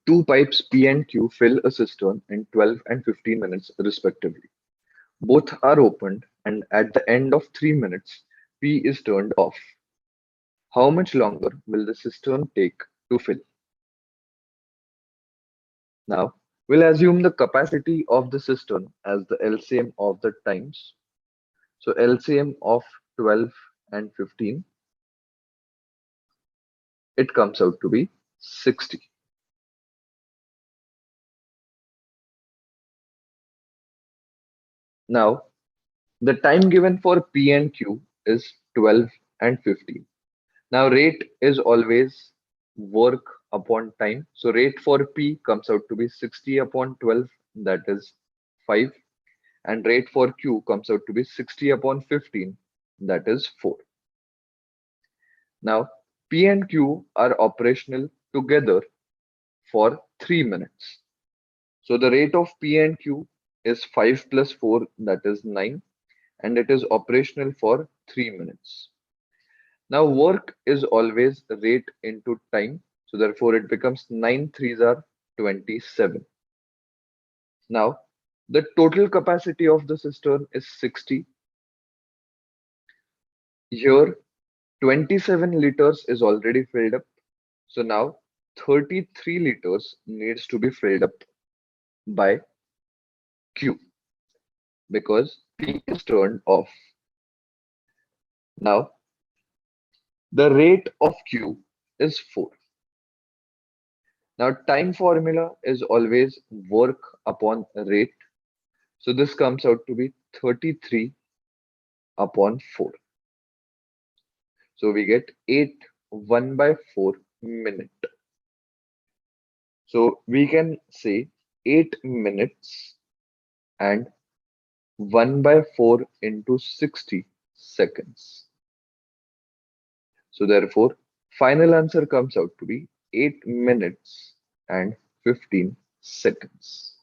Two pipes P and Q fill a cistern in 12 and 15 minutes respectively. Both are opened, and at the end of 3 minutes, P is turned off. How much longer will the cistern take to fill? Now, we'll assume the capacity of the cistern as the LCM of the times. So LCM of 12 and 15, it comes out to be 60. Now, the time given for P and Q is 12 and 15. Now, rate is always work upon time. So rate for P comes out to be 60 upon 12, that is 5. And rate for Q comes out to be 60 upon 15, that is 4. Now, P and Q are operational together for 3 minutes. So the rate of P and Q is 5 plus 4, that is 9, and it is operational for 3 minutes. Now work is always rate into time, so therefore it becomes 9 threes are 27. Now the total capacity of the cistern is 60. Here 27 liters is already filled up. So now 33 liters needs to be filled up by Q because P is turned off. Now the rate of Q is 4. Now time formula is always work upon rate. So this comes out to be 33 upon 4. So we get 8 1 by 4 minute. So we can say 8 minutes and 1 by 4 into 60 seconds. So therefore, final answer comes out to be 8 minutes and 15 seconds.